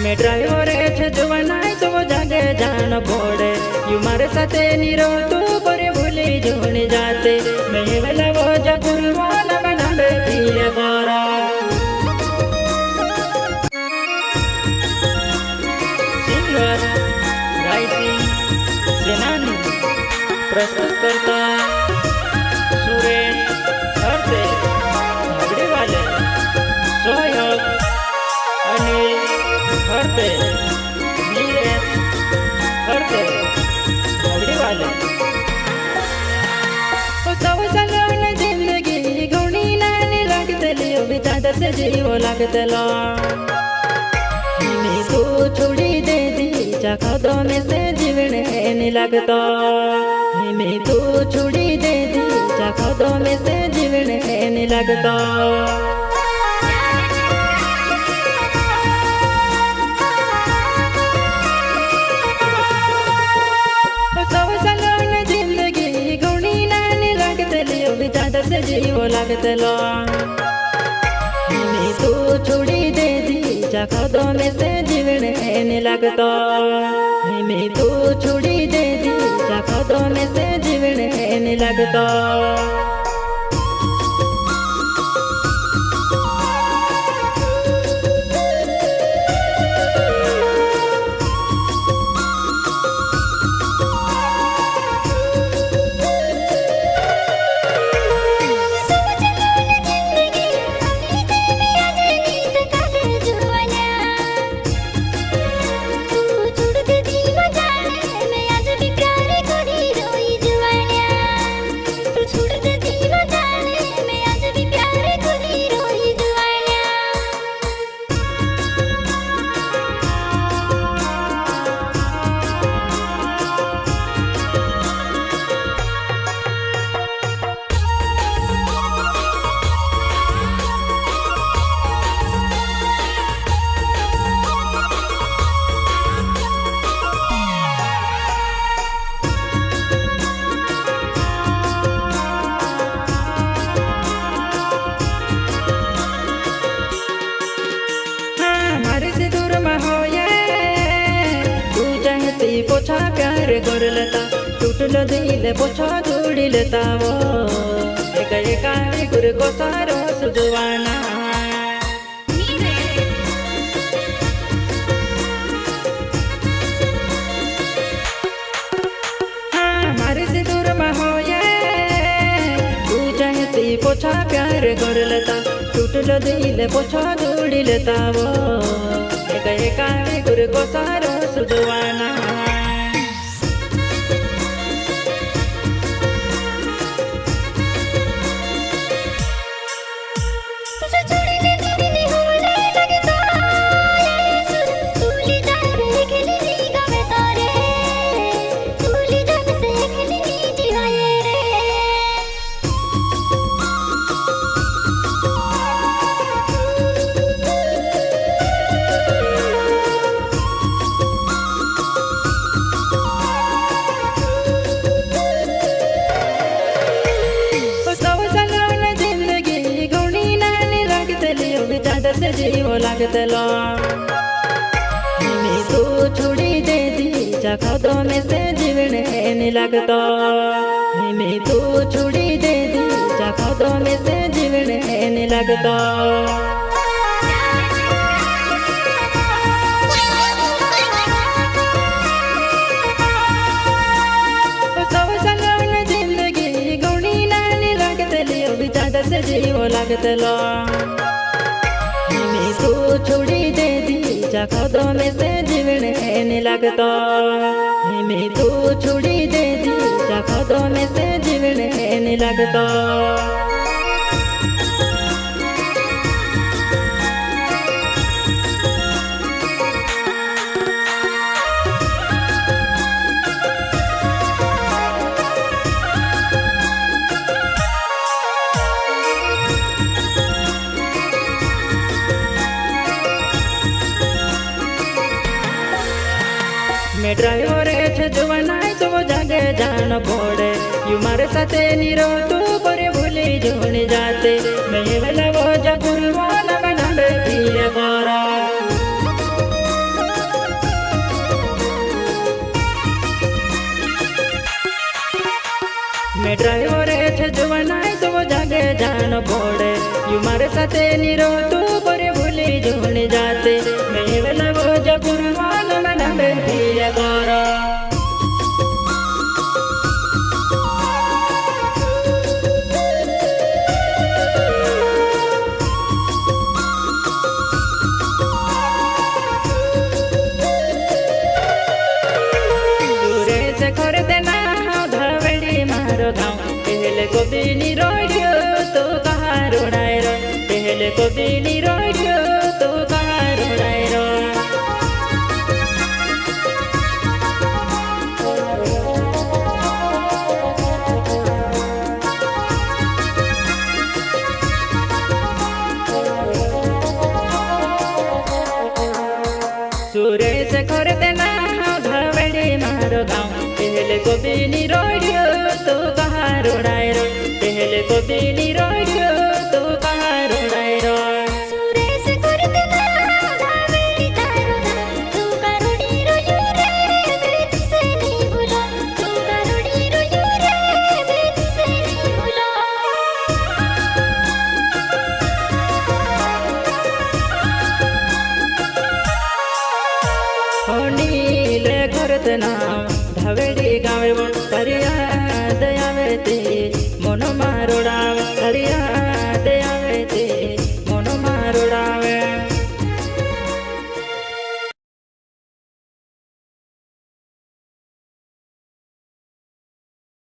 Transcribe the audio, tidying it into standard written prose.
मैं ड्राइवर छे जवानाय तो जागे जान पड़े यू मारे साथे नीरो तू करे भूली जोने जाते मैं वेला वो जगुरवाना बनाबे पिए गोरा सिंगर राइटिंग सेनानी प्रस्तुत करता सुरेश हरते झगड़े वाले सोहयोग अनिल हरते नीरज हरते झगड़े वाले जिंदगी घुनी नानी लगते लियो बिता से जीवो लगते लो तू छोड़ी दे दी चाखदो में से जीवने नहीं लगता मैं तू छोड़ी दे दी चाखदो में से जीवने नहीं लगता जिंदगी घुनी नानी लगते लियो बिता से जीवो लगते लो मैं तू छोड़ी दे दी चाखदो में से जीवने नहीं लगता मैं तू छोड़ी दे दी चाखदो में से जीवने नहीं लगता पोछा प्यार कर लेता टूटलो दिल पोछा जोड़ी लेता वो एक एका गुर को सारो सुजवाना हमारे से दूर में हो ये तू चाहती पोछा प्यार कर लेता टूटलो दिल पोछा जोड़ी लेता वो एक एका गुर को सारो सुजवाना से जीवो लगते लो मैं तू छोड़ी दे दी चाखदो में से जीवने नहीं लगता मैं तू छोड़ी दे दी चाखदो में से जीवने नहीं लगता जिंदगी घुनी नानी लगते लियो बिता से जीवो लगते लो तू छोड़ी दे दी चाखदो में से जीवने नहीं लगता मैं तू छोड़ी दे दी चाखदो में से जीवने नहीं लगता मैं ड्राइवर छे जवानाय तो जागे जान पड़े यू मारे साथे नीरो तू करे भूली जोने जाते मैं वेला वो जगुरवाना बनाबे पिए गोरा तुम्हारे साथे निरो तू करे भूली जोने जाते मैं वाला वो जगुर मान मना में पिया गोरा कोबिनी रोड्यो तो कहाँ रोडाए रो पहले कोबिनी रोड्यो तो कहाँ रोडाए रो सूर्य से खोर देना धावड़ी मारो गाँव पहले कोबिनी रोड्यो तो कहाँ रोडाए रो पहले कोबिनी रोड्यो तो कहाँ रोडाए रो सूर्य से खोर देना धावड़ी तारो तू करोड़ी रोयो रे मैं तुझसे नहीं भूला तू करोड़ी रोयो रे मैं तुझसे नहीं भूला नीले घर तना